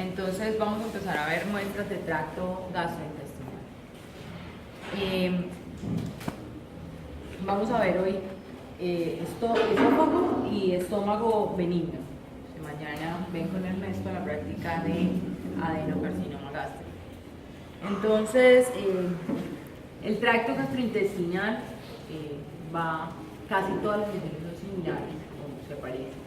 Entonces vamos a empezar a ver muestras de tracto gastrointestinal. Vamos a ver hoy esófago y estómago benigno. Mañana ven con Ernesto a la práctica de adenocarcinoma gástrico. Entonces, el tracto gastrointestinal va, casi todas las lesiones son similares, como se parece.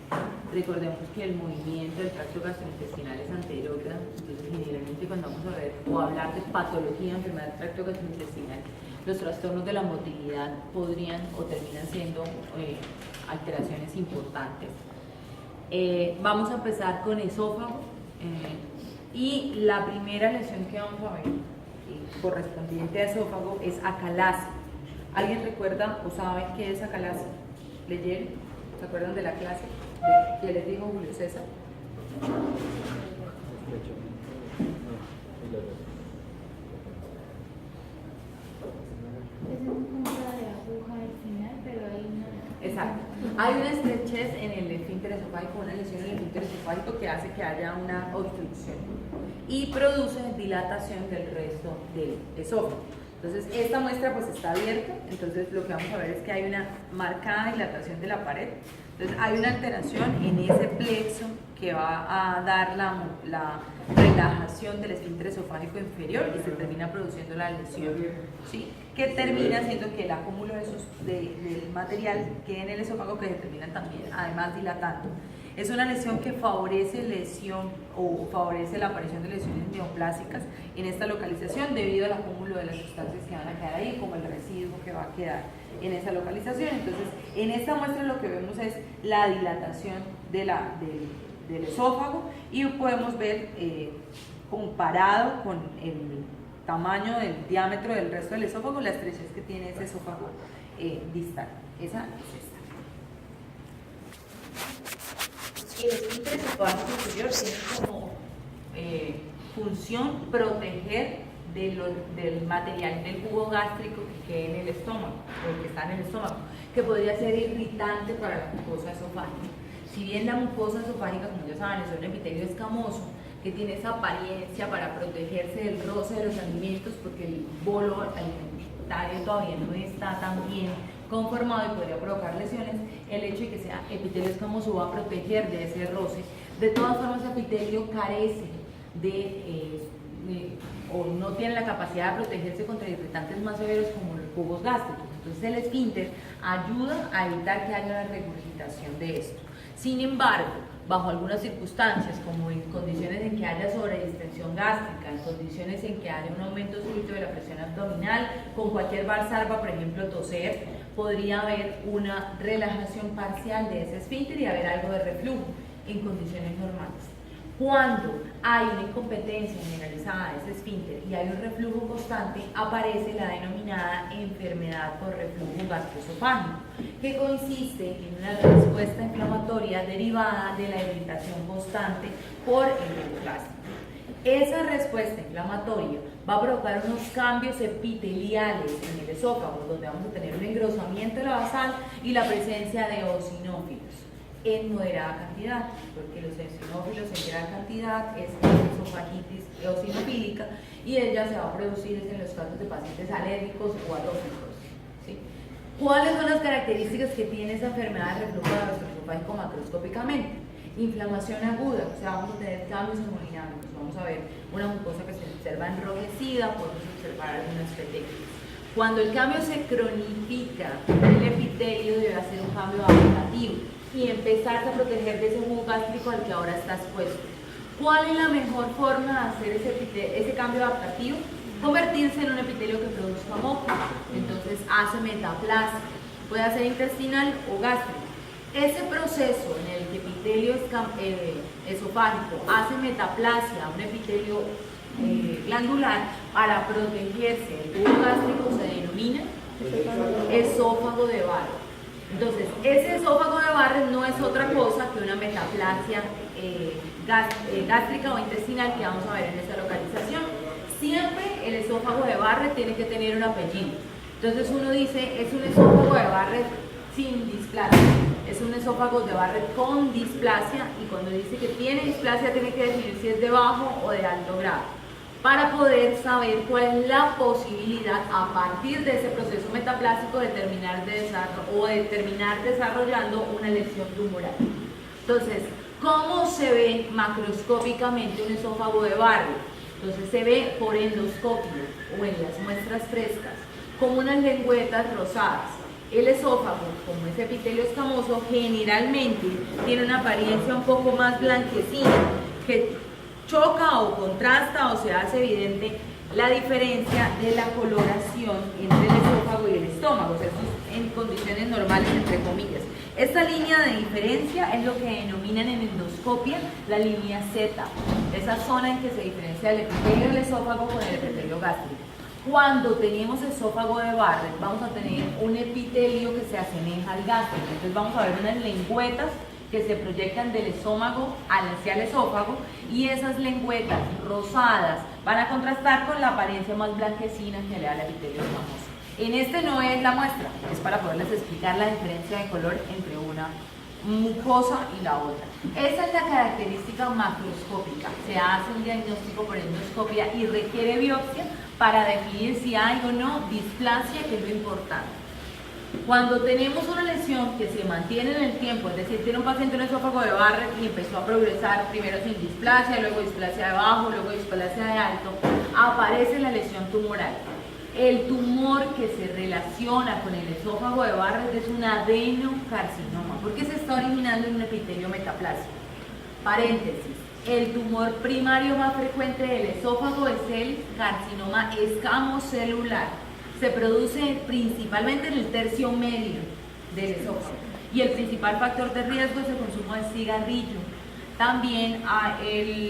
Recordemos que el movimiento del tracto gastrointestinal es anterógrado, entonces generalmente cuando vamos a ver o hablar de patología, enfermedad del tracto gastrointestinal, los trastornos de la motilidad podrían o terminan siendo alteraciones importantes. Vamos a empezar con esófago y la primera lesión que vamos a ver correspondiente a esófago es acalasia. ¿Alguien recuerda o sabe qué es acalasia? ¿Leyeron? ¿Se acuerdan de la clase? ¿Qué les dijo Julio César? Es un punto de aguja al final, pero hay una... Exacto. Hay una estrechez en el esfínter esofágico, una lesión en el esfínter esofágico que hace que haya una obstrucción y produce dilatación del resto del esófago. Entonces, esta muestra pues está abierta, entonces lo que vamos a ver es que hay una marcada dilatación de la pared. Entonces, hay una alteración en ese plexo que va a dar la relajación del esfínter esofágico inferior y se termina produciendo la lesión, ¿sí? Que termina haciendo que el acúmulo del material quede en el esófago, que se termina también además dilatando. Es una lesión que favorece la aparición de lesiones neoplásicas en esta localización debido al acúmulo de las sustancias que van a quedar ahí, como el residuo que va a quedar en esa localización. Entonces, en esta muestra lo que vemos es la dilatación del esófago y podemos ver comparado con el tamaño del diámetro del resto del esófago, la estrechez que tiene ese esófago distal. Esa es esta. El esfínter esofágico inferior tiene como función proteger del material del jugo gástrico que quede en el estómago, o que está en el estómago, que podría ser irritante para la mucosa esofágica. Si bien la mucosa esofágica, como ya saben, es un epitelio escamoso que tiene esa apariencia para protegerse del roce de los alimentos, porque el bolo alimentario todavía no está tan bien conformado y podría provocar lesiones, el hecho de que sea epitelio escamoso va a proteger de ese roce. De todas formas, el epitelio carece o no tiene la capacidad de protegerse contra irritantes más severos como los jugos gástricos. Entonces el esfínter ayuda a evitar que haya una regurgitación de esto. Sin embargo, bajo algunas circunstancias, como en condiciones en que haya sobredistensión gástrica, en condiciones en que haya un aumento súbito de la presión abdominal, con cualquier valsalva, por ejemplo toser, podría haber una relajación parcial de ese esfínter y haber algo de reflujo en condiciones normales. Cuando hay una incompetencia generalizada de ese esfínter y hay un reflujo constante, aparece la denominada enfermedad por reflujo gastroesofágico, que consiste en una respuesta inflamatoria derivada de la irritación constante por el jugo gástrico. Esa respuesta inflamatoria va a provocar unos cambios epiteliales en el esófago, donde vamos a tener un engrosamiento de la basal y la presencia de eosinófilos en moderada cantidad, porque los eosinófilos en gran cantidad es esofagitis eosinofílica y ella se va a producir en los casos de pacientes alérgicos o atópicos, ¿sí? ¿Cuáles son las características que tiene esa enfermedad de reflujo gastroesofágico macroscópicamente? Inflamación aguda, o sea, vamos a tener cambios hemodinámicos, vamos a ver una mucosa que se observa enrojecida, podemos observar algunas petequias. Cuando el cambio se cronifica, el epitelio debe hacer un cambio adaptativo y empezarse a proteger de ese jugo gástrico al que ahora está expuesto. ¿Cuál es la mejor forma de hacer ese cambio adaptativo? Convertirse en un epitelio que produzca moco. Entonces hace metaplasia, puede ser intestinal o gástrico. Ese proceso en el que el epitelio esofágico hace metaplasia, un epitelio glandular, para protegerse del jugo gástrico se denomina esófago de Barrett. Entonces, ese esófago de Barrett no es otra cosa que una metaplasia gástrica o intestinal que vamos a ver en esta localización. Siempre el esófago de Barrett tiene que tener un apellido. Entonces uno dice, es un esófago de Barrett sin displasia. es un esófago de Barrett con displasia, y cuando dice que tiene displasia tiene que definir si es de bajo o de alto grado, para poder saber cuál es la posibilidad a partir de ese proceso metaplásico de terminar desarrollando una lesión tumoral. Entonces, ¿cómo se ve macroscópicamente un esófago de Barrett? Entonces se ve por endoscopio o en las muestras frescas como unas lengüetas rosadas. El esófago, como es epitelio escamoso, generalmente tiene una apariencia un poco más blanquecina, que choca o contrasta o se hace evidente la diferencia de la coloración entre el esófago y el estómago, o sea, en condiciones normales, entre comillas. Esta línea de diferencia es lo que denominan en endoscopia la línea Z, esa zona en que se diferencia el epitelio del esófago con el epitelio gástrico. Cuando tenemos esófago de Barrett, vamos a tener un epitelio que se asemeja al gástrico, entonces vamos a ver unas lengüetas que se proyectan del estómago hacia el esófago, y esas lengüetas rosadas van a contrastar con la apariencia más blanquecina que le da el epitelio escamoso. En este no es la muestra, es para poderles explicar la diferencia de color entre una mucosa y la otra. Esa es la característica macroscópica. Se hace un diagnóstico por endoscopia y requiere biopsia para definir si hay o no displasia, que es lo importante. Cuando tenemos una lesión que se mantiene en el tiempo, es decir, tiene un paciente un esófago de Barrett y empezó a progresar primero sin displasia, luego displasia de bajo, luego displasia de alto, aparece la lesión tumoral. El tumor que se relaciona con el esófago de Barrett es un adenocarcinoma, porque se está originando en un epitelio metaplásico. Paréntesis, el tumor primario más frecuente del esófago es el carcinoma escamocelular. Se produce principalmente en el tercio medio del esófago, y el principal factor de riesgo es el consumo de cigarrillo. También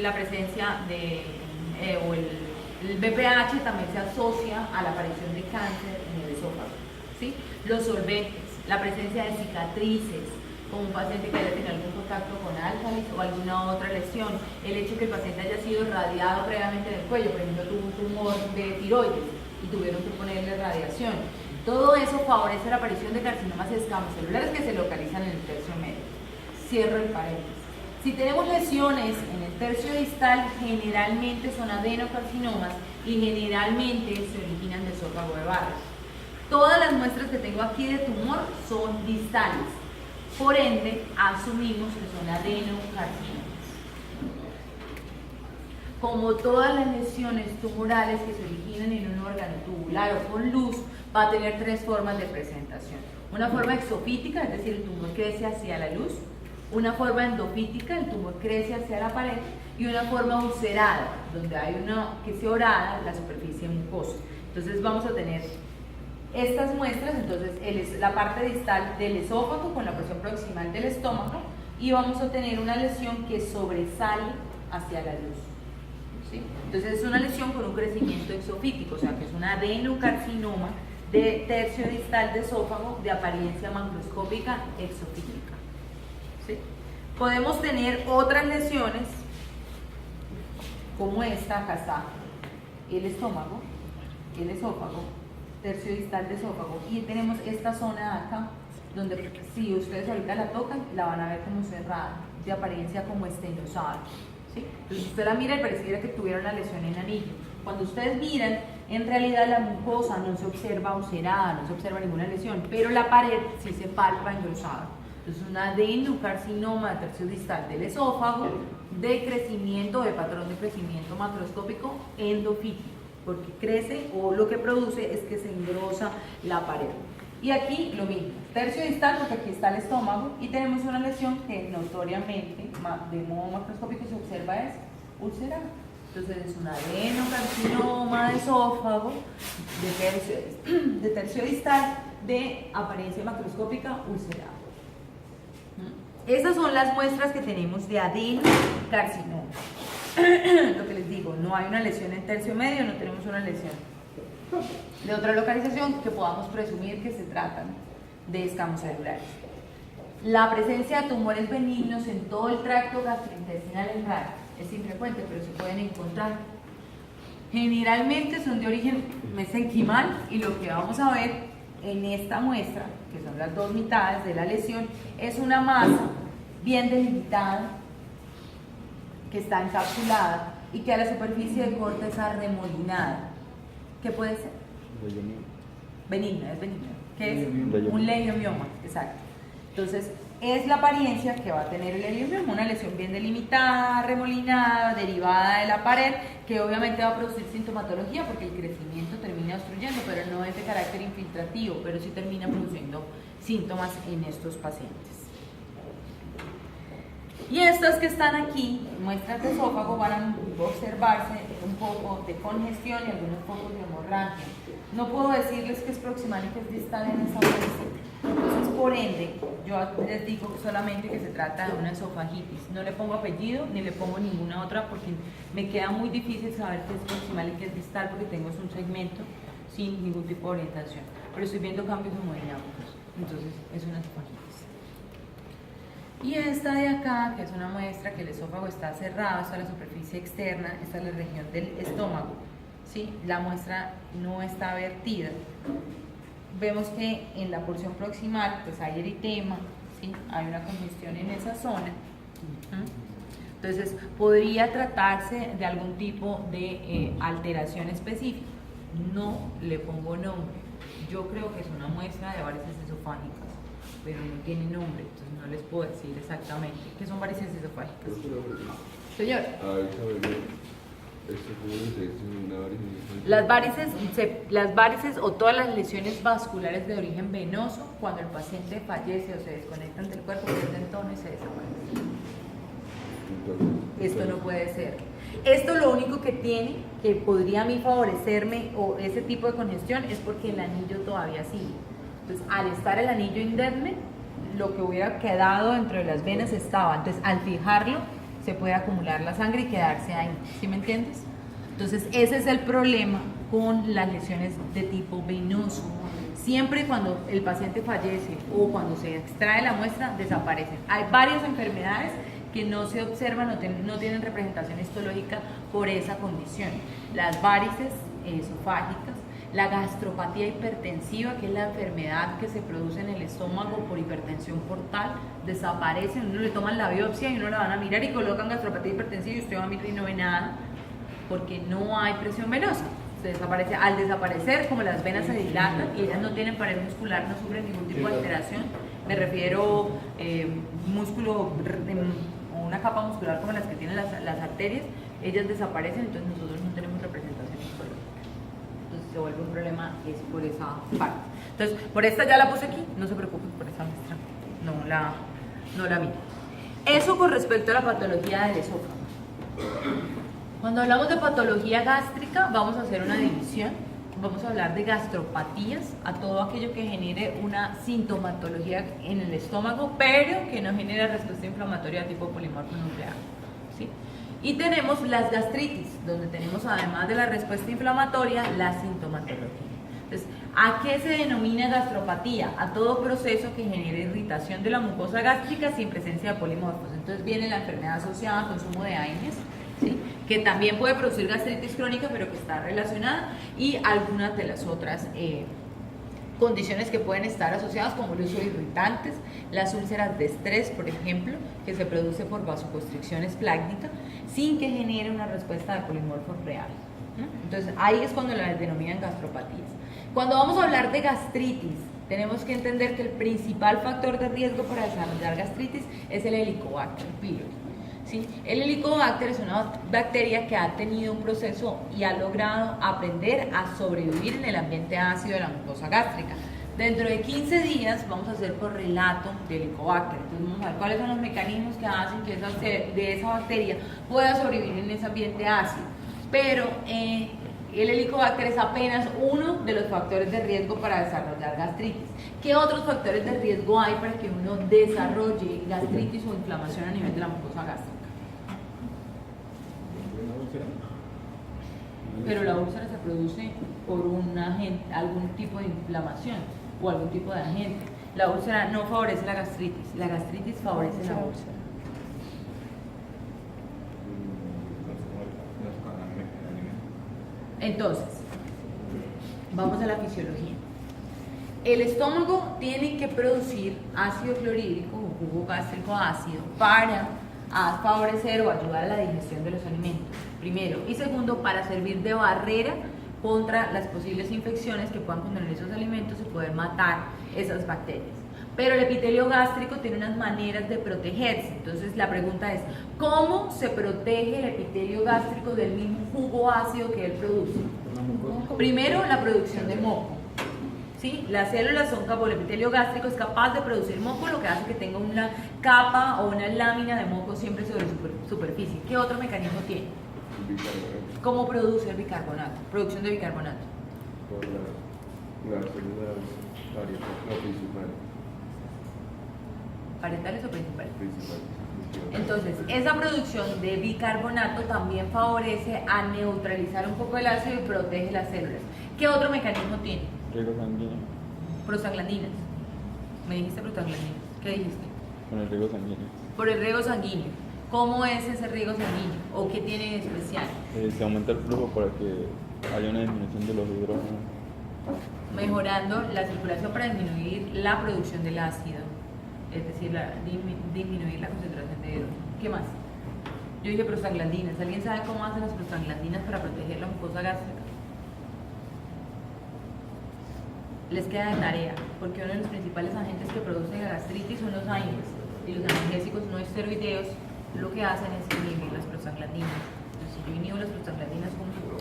la presencia de el BPH también se asocia a la aparición de cáncer en el esófago, ¿sí? Los solventes, la presencia de cicatrices, como un paciente que haya tenido algún contacto con álcalis o alguna otra lesión, el hecho de que el paciente haya sido irradiado previamente en el cuello, por ejemplo, tuvo un tumor de tiroides y tuvieron que ponerle radiación. Todo eso favorece la aparición de carcinomas escamocelulares que se localizan en el tercio medio. Cierro el paréntesis. Si tenemos lesiones en el tercio distal, generalmente son adenocarcinomas y generalmente se originan de esófago de Barrett. Todas las muestras que tengo aquí de tumor son distales, por ende asumimos que son adenocarcinomas. Como todas las lesiones tumorales que se originan en un órgano tubular o con luz, va a tener tres formas de presentación. Una forma exofítica, es decir, el tumor crece hacia la luz. Una forma endofítica, el tumor crece hacia la pared. Y una forma ulcerada, donde hay una que se orada la superficie mucosa. Entonces vamos a tener estas muestras, entonces la parte distal del esófago con la porción proximal del estómago, y vamos a tener una lesión que sobresale hacia la luz. ¿Sí? Entonces es una lesión con un crecimiento exofítico, o sea que es un adenocarcinoma de tercio distal de esófago de apariencia macroscópica exofítica. ¿Sí? Podemos tener otras lesiones como esta, acá está el estómago, el esófago, tercio distal de esófago, y tenemos esta zona acá donde si ustedes ahorita la tocan la van a ver como cerrada, de apariencia como estenosada. ¿Sí? Entonces usted la mira y pareciera que tuviera una lesión en anillo. Cuando ustedes miran, en realidad la mucosa no se observa ulcerada, no se observa ninguna lesión, pero la pared sí se palpa engrosada. Entonces un adenocarcinoma de tercio distal del esófago de crecimiento, de patrón de crecimiento macroscópico endofítico, porque crece o lo que produce es que se engrosa la pared. Y aquí lo mismo, tercio distal, porque aquí está el estómago, y tenemos una lesión que notoriamente de modo macroscópico se observa es ulcerada. Entonces es un adenocarcinoma de esófago de tercio distal de apariencia macroscópica ulcerada. Esas son las muestras que tenemos de adenocarcinoma. Lo que les digo, no hay una lesión en tercio medio, no tenemos una lesión de otra localización que podamos presumir que se tratan de escamocelulares. La presencia de tumores benignos en todo el tracto gastrointestinal es rara, es infrecuente, pero se pueden encontrar. Generalmente son de origen mesenquimal, y lo que vamos a ver en esta muestra, que son las dos mitades de la lesión, es una masa bien delimitada, que está encapsulada y que a la superficie de corte es arremolinada. ¿Qué puede ser? Benigna, es benigna. ¿Qué es? Un leiomioma, exacto. Entonces, es la apariencia que va a tener el leiomioma, una lesión bien delimitada, remolinada, derivada de la pared, que obviamente va a producir sintomatología porque el crecimiento termina obstruyendo, pero no es de carácter infiltrativo, pero sí termina produciendo síntomas en estos pacientes. Y estas que están aquí, muestras de esófago, van a observarse un poco de congestión y algunos pocos de hemorragia. No puedo decirles que es proximal y que es distal en esa muestra. Entonces, por ende, yo les digo solamente que se trata de una esofagitis. No le pongo apellido ni le pongo ninguna otra porque me queda muy difícil saber qué es proximal y qué es distal porque tengo un segmento sin ningún tipo de orientación. Pero estoy viendo cambios hemodinámicos. Entonces, es una esofagitis. Y esta de acá, que es una muestra que el esófago está cerrado, esta es la superficie externa, esta es la región del estómago, ¿sí? La muestra no está vertida. Vemos que en la porción proximal pues hay eritema, ¿sí? Hay una congestión en esa zona. Entonces, podría tratarse de algún tipo de alteración específica. No le pongo nombre. Yo creo que es una muestra de varices esofágicas, pero no tiene nombre, entonces no les puedo decir exactamente qué son varices esofágicas. Señor. Las varices o todas las lesiones vasculares de origen venoso, cuando el paciente fallece o se desconectan del cuerpo, pierden tono y se desaparecen. Esto no puede ser. Esto lo único que tiene, que podría a mí favorecerme o ese tipo de congestión, es porque el anillo todavía sigue. Entonces, al estar el anillo indemne, lo que hubiera quedado dentro de las venas estaba. Entonces, al fijarlo, se puede acumular la sangre y quedarse ahí. ¿Sí me entiendes? Entonces, ese es el problema con las lesiones de tipo venoso. Siempre cuando el paciente fallece o cuando se extrae la muestra, desaparecen. Hay varias enfermedades que no se observan, no tienen representación histológica por esa condición. Las varices esofágicas, la gastropatía hipertensiva, que es la enfermedad que se produce en el estómago por hipertensión portal, desaparecen. Uno le toman la biopsia y uno la van a mirar y colocan gastropatía hipertensiva y usted va a mirar y no ve nada porque no hay presión venosa. Se desaparece. Al desaparecer, como las venas se dilatan y ellas no tienen pared muscular, no sufren ningún tipo de alteración. Me refiero músculo o una capa muscular como las que tienen las arterias, ellas desaparecen, entonces nosotros no tenemos representación histológica. Entonces se vuelve un problema es por esa parte. Entonces, por esta ya la puse aquí, no se preocupen por esa muestra, no la miro. Eso con respecto a la patología del esófago. Cuando hablamos de patología gástrica, vamos a hacer una división. Vamos a hablar de gastropatías, a todo aquello que genere una sintomatología en el estómago, pero que no genere respuesta inflamatoria de tipo polimorfo nuclear, ¿sí? Y tenemos las gastritis, donde tenemos además de la respuesta inflamatoria, la sintomatología. Entonces, ¿a qué se denomina gastropatía? A todo proceso que genere irritación de la mucosa gástrica sin presencia de polimorfos. Entonces viene la enfermedad asociada al consumo de AINES, ¿sí? Que también puede producir gastritis crónica, pero que está relacionada, y algunas de las otras condiciones que pueden estar asociadas, como el uso de irritantes, las úlceras de estrés, por ejemplo, que se produce por vasoconstricción esplácnica, sin que genere una respuesta de polimorfos real. Entonces, ahí es cuando las denominan gastropatías. Cuando vamos a hablar de gastritis, tenemos que entender que el principal factor de riesgo para desarrollar gastritis es el Helicobacter pylori. ¿Sí? El Helicobacter es una bacteria que ha tenido un proceso y ha logrado aprender a sobrevivir en el ambiente ácido de la mucosa gástrica. Dentro de 15 días vamos a hacer correlato de Helicobacter. Entonces vamos a ver cuáles son los mecanismos que hacen que esa bacteria pueda sobrevivir en ese ambiente ácido. Pero el Helicobacter es apenas uno de los factores de riesgo para desarrollar gastritis. ¿Qué otros factores de riesgo hay para que uno desarrolle gastritis o inflamación a nivel de la mucosa gástrica? Pero la úlcera se produce por algún tipo de inflamación o algún tipo de agente. La úlcera no favorece la gastritis favorece la úlcera. Entonces, vamos a la fisiología. el estómago tiene que producir ácido clorhídrico o jugo gástrico ácido para favorecer o ayudar a la digestión de los alimentos, primero. Y segundo, para servir de barrera contra las posibles infecciones que puedan contener esos alimentos y poder matar esas bacterias. Pero el epitelio gástrico tiene unas maneras de protegerse. Entonces la pregunta es, ¿cómo se protege el epitelio gástrico del mismo jugo ácido que él produce? Primero, la producción de moco. ¿Sí? Las células son el epitelio gástrico es capaz de producir moco, lo que hace que tenga una capa o una lámina de moco siempre sobre su superficie. ¿Qué otro mecanismo tiene? ¿Cómo produce el bicarbonato? Producción de bicarbonato. Por las células principales. ¿Parietales o principales? Principales. Entonces, esa producción de bicarbonato también favorece a neutralizar un poco el ácido y protege las células. ¿Qué otro mecanismo tiene? Riego sanguíneo. Prostaglandinas. Me dijiste prostaglandinas. ¿Qué dijiste? Con el riego sanguíneo. Por el riego sanguíneo. ¿Cómo es ese riego sanguíneo? ¿O qué tiene de especial? Se aumenta el flujo para que haya una disminución de los hidrógenos. Mejorando la circulación para disminuir la producción del ácido, es decir, disminuir la concentración de hidrógeno. ¿Qué más? Yo dije prostaglandinas. ¿Alguien sabe cómo hacen las prostaglandinas para proteger la mucosa gástrica? Les queda de tarea, porque uno de los principales agentes que producen la gastritis son los AINES, y los analgésicos no esteroideos lo que hacen es inhibir las prostaglandinas. Entonces, si yo inhibo las prostaglandinas,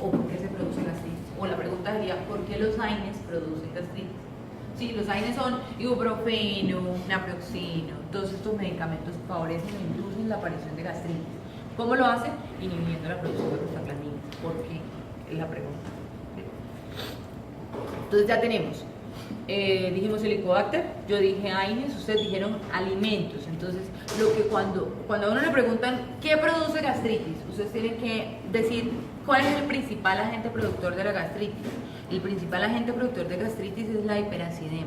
¿o por qué se produce gastritis? O la pregunta sería, ¿por qué los AINES producen gastritis? Sí, los AINES son ibuprofeno, naproxeno, todos estos medicamentos que favorecen o inducen la aparición de gastritis. ¿Cómo lo hacen? Inhibiendo la producción de prostaglandinas. ¿Por qué? Es la pregunta. Entonces ya tenemos, dijimos Helicobacter, yo dije AINES, ustedes dijeron alimentos. Entonces, cuando a uno le preguntan ¿qué produce gastritis? Ustedes tienen que decir cuál es el principal agente productor de la gastritis. El principal agente productor de gastritis es la hiperacidemia.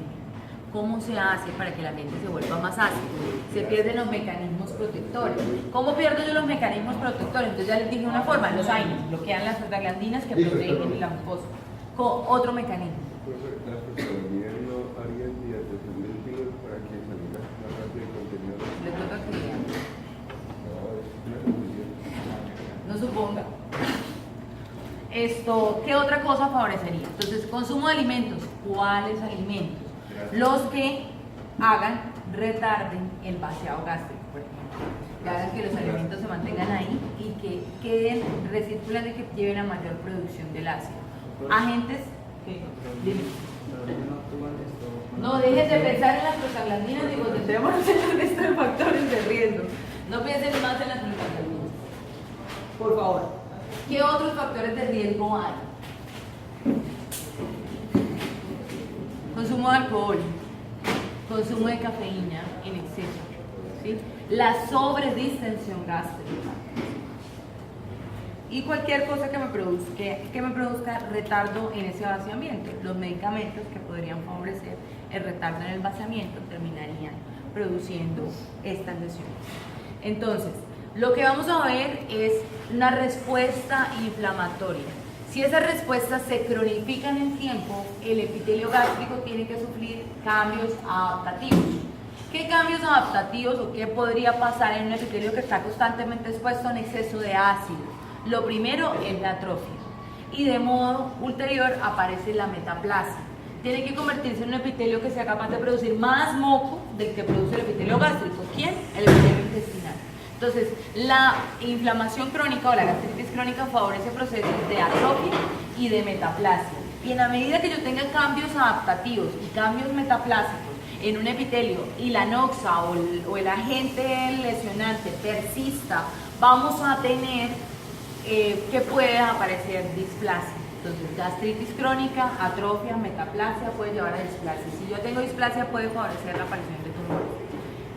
¿Cómo se hace para que el ambiente se vuelva más ácido? Se pierden los mecanismos protectores. ¿Cómo pierdo yo los mecanismos protectores? Entonces ya les dije una forma, los AINES bloquean las prostaglandinas que protegen la mucosa. Otro mecanismo. Las prostaglandinas no harían dilatación del filo para que saliera más rápido el contenido. Le toca que lean. No, es una confusión. No suponga. ¿Qué otra cosa favorecería? Entonces, consumo de alimentos. ¿Cuáles alimentos? Los que retarden el vaciado gástrico, por ejemplo. Que hagan que los alimentos se mantengan ahí y que queden recirculando y que lleven a mayor producción del ácido. Agentes. ¿Qué? Dime. No dejes de pensar en las prostaglandinas y concentrémonos en el resto de factores de riesgo. No piensen más en las prostaglandinas. Por favor. ¿Qué otros factores de riesgo hay? Consumo de alcohol, consumo de cafeína en exceso, ¿sí? La sobredistensión gástrica y cualquier cosa que me produzca retardo en ese vaciamiento. Los medicamentos que podrían favorecer el retardo en el vaciamiento terminarían produciendo estas lesiones. Entonces, lo que vamos a ver es una respuesta inflamatoria. Si esas respuestas se cronifican en tiempo, el epitelio gástrico tiene que sufrir cambios adaptativos. ¿Qué cambios adaptativos o qué podría pasar en un epitelio que está constantemente expuesto a un exceso de ácido? Lo primero es la atrofia y de modo ulterior aparece la metaplasia. Tiene que convertirse en un epitelio que sea capaz de producir más moco del que produce el epitelio gástrico. ¿Quién? El epitelio intestinal. Entonces, la inflamación crónica o la gastritis crónica favorece procesos de atrofia y de metaplasia. Y en la medida que yo tenga cambios adaptativos y cambios metaplásicos en un epitelio y la noxa o el agente lesionante persista, vamos a tener que puede aparecer displasia. Entonces, gastritis crónica, atrofia, metaplasia puede llevar a displasia. Si yo tengo displasia, puede favorecer la aparición de tumores.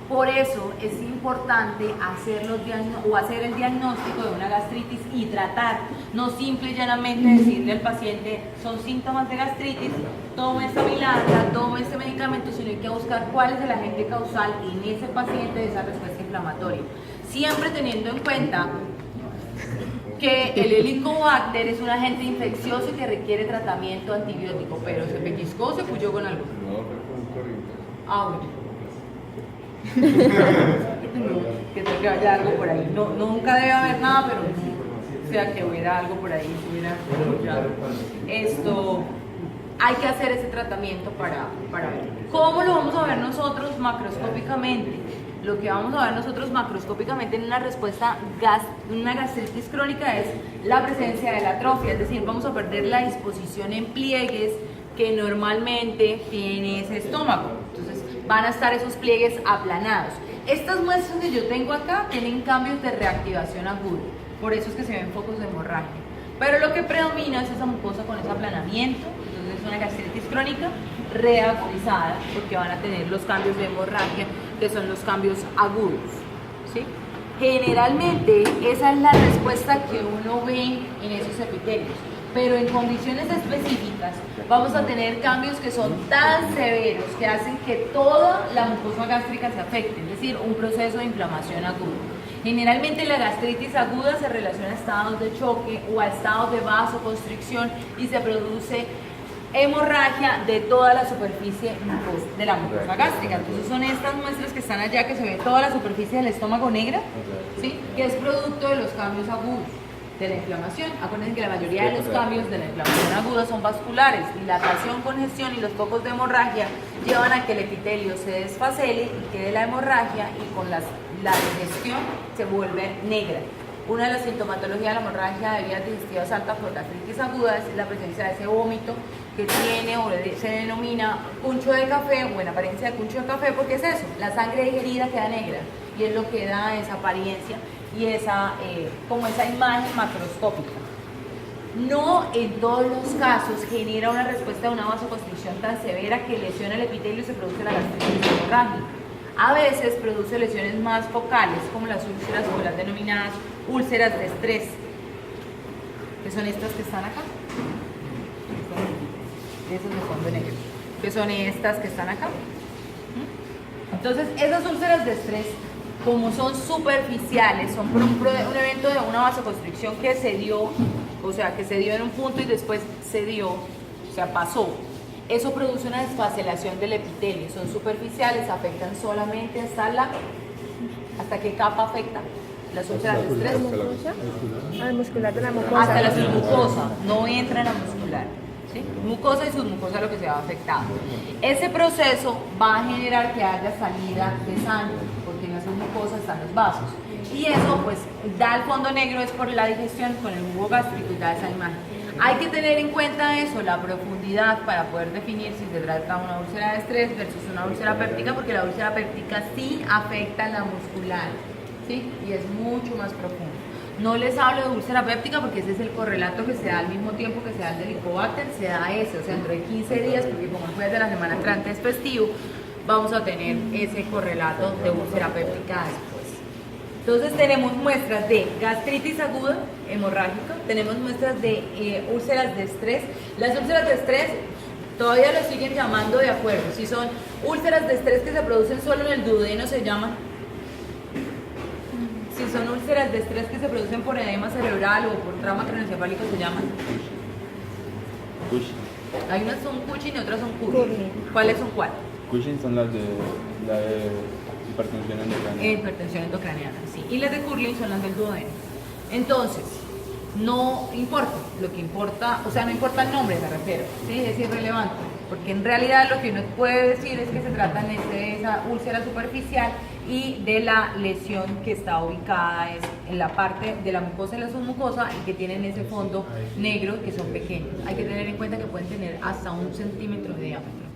Por eso es importante hacer el diagnóstico de una gastritis y tratar, no simple y llanamente decirle al paciente, son síntomas de gastritis, tome esta milagro, tome este medicamento, sino hay que buscar cuál es el agente causal en ese paciente de esa respuesta inflamatoria. Siempre teniendo en cuenta que el Helicobacter es un agente infeccioso y que requiere tratamiento antibiótico, pero se pellizcó, se puyó con algo. No, fue con un corriente. Ah, bueno. Que tal que haya algo por ahí. No, nunca debe haber nada, pero no sea que hubiera algo por ahí, que hubiera escuchado. Esto, hay que hacer ese tratamiento para ver. ¿Cómo lo vamos a ver nosotros macroscópicamente? Lo que vamos a ver nosotros macroscópicamente en una respuesta, una gastritis crónica, es la presencia de la atrofia, es decir, vamos a perder la disposición en pliegues que normalmente tiene ese estómago. Entonces van a estar esos pliegues aplanados. Estas muestras que yo tengo acá tienen cambios de reactivación aguda, por eso es que se ven focos de hemorragia. Pero lo que predomina es esa mucosa con ese aplanamiento, entonces es una gastritis crónica reagudizada, porque van a tener los cambios de hemorragia, que son los cambios agudos, ¿sí? Generalmente esa es la respuesta que uno ve en esos epitelios, pero en condiciones específicas vamos a tener cambios que son tan severos que hacen que toda la mucosa gástrica se afecte, es decir, un proceso de inflamación agudo. Generalmente la gastritis aguda se relaciona a estados de choque o a estados de vasoconstricción y se produce hemorragia de toda la superficie de la mucosa gástrica. Entonces son estas muestras que están allá, que se ve toda la superficie del estómago negra, ¿sí? Que es producto de los cambios agudos de la inflamación. Acuérdense que la mayoría de los cambios de la inflamación aguda son vasculares. Dilatación, congestión y los focos de hemorragia llevan a que el epitelio se desfacele y quede la hemorragia, y con la digestión se vuelve negra. Una de las sintomatologías de la hemorragia de vías digestivas altas por gastritis aguda es la presencia de ese vómito que tiene o se denomina cuncho de café, o en apariencia de cuncho de café, porque es eso, la sangre digerida queda negra y es lo que da esa apariencia y esa, como esa imagen macroscópica. No en todos los casos genera una respuesta de una vasoconstricción tan severa que lesiona el epitelio y se produce la gastritis hemorrágica. A veces produce lesiones más focales, como las úlceras o las denominadas úlceras de estrés, que son estas que están acá, esas de fondo negro, que son estas que están acá. Entonces, esas úlceras de estrés, como son superficiales, son por un evento de una vasoconstricción que se dio, o sea, que se dio en un punto y después se dio, o sea, pasó. Eso produce una desfacelación del epitelio, son superficiales, afectan solamente ¿hasta qué capa afecta? Las úlceras de estrés. Al muscular de la mucosa. Hasta la submucosa, no entra en la muscular. ¿Sí? Mucosa y submucosa lo que se va a afectar. Ese proceso va a generar que haya salida de sangre, porque en la submucosa están los vasos. Y eso pues da el fondo negro, es por la digestión con el jugo gástrico y da esa imagen. Hay que tener en cuenta eso, la profundidad, para poder definir si se trata de una úlcera de estrés versus una úlcera péptica, porque la úlcera péptica sí afecta la muscular, ¿sí? Y es mucho más profundo. No les hablo de úlcera péptica porque ese es el correlato que se da al mismo tiempo que se da el del Helicobacter, se da ese, o sea, dentro de 15 días, porque como el jueves de la semana entrante es festivo, vamos a tener ese correlato de úlcera péptica después. Entonces tenemos muestras de gastritis aguda, hemorrágica, tenemos muestras de úlceras de estrés. Las úlceras de estrés todavía lo siguen llamando de acuerdo. Si son úlceras de estrés que se producen solo en el duodeno, se llaman. Si son úlceras de estrés que se producen por edema cerebral o por trauma craneoencefálico, se llaman. Cushing. Hay unas son Cushing y otras son Curling. ¿Cuáles son cuáles? Cushing son las de hipertensión endocraniana. Hipertensión endocraniana, sí. Y las de Curling son las del duodeno. Entonces, no importa, lo que importa, o sea, no importa el nombre, me refiero, ¿sí? Es irrelevante, porque en realidad lo que uno puede decir es que se trata de esa úlcera superficial y de la lesión que está ubicada es en la parte de la mucosa y la submucosa y que tienen ese fondo negro, que son pequeños. Hay que tener en cuenta que pueden tener hasta 1 centímetro de diámetro.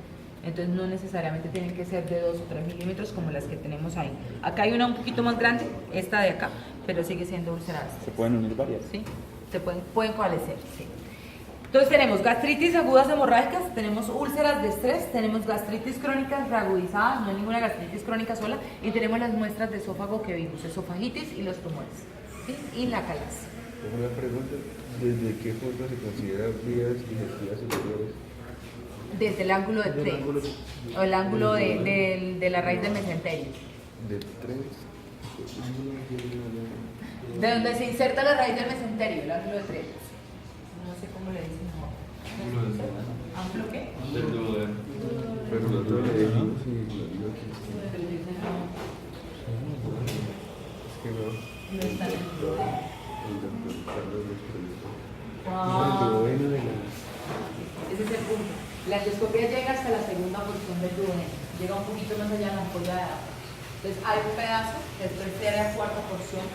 Entonces no necesariamente tienen que ser de 2 o 3 milímetros como las que tenemos ahí. Acá hay una un poquito más grande, esta de acá, pero sigue siendo ulcerada. ¿Se pueden unir varias? Sí, se pueden coalescer, sí. Entonces tenemos gastritis agudas hemorrágicas, tenemos úlceras de estrés, tenemos gastritis crónicas reagudizadas, no hay ninguna gastritis crónica sola, y tenemos las muestras de esófago que vimos, esofagitis y los tumores, ¿sí? Y la calasa. Una pregunta, ¿desde qué punto se considera vías digestivas superiores? Desde el ángulo de 3, o el ángulo de la raíz del mesenterio. ¿De 3? De donde se inserta la raíz del mesenterio, el ángulo de Treves. No sé cómo le dicen ahora. ¿Ángulo qué? Del duodeno. Pero nosotros le dijimos y lo digo aquí. Pero dicen no. Es que no. No está en el duodeno. El doctor Carlos nos preguntó. Ah, El duodeno de la... ese es el punto. La endoscopia llega hasta la segunda porción del duodeno. Llega un poquito más allá de la ampolla de agua. Entonces hay un pedazo que es tercera, cuarta porción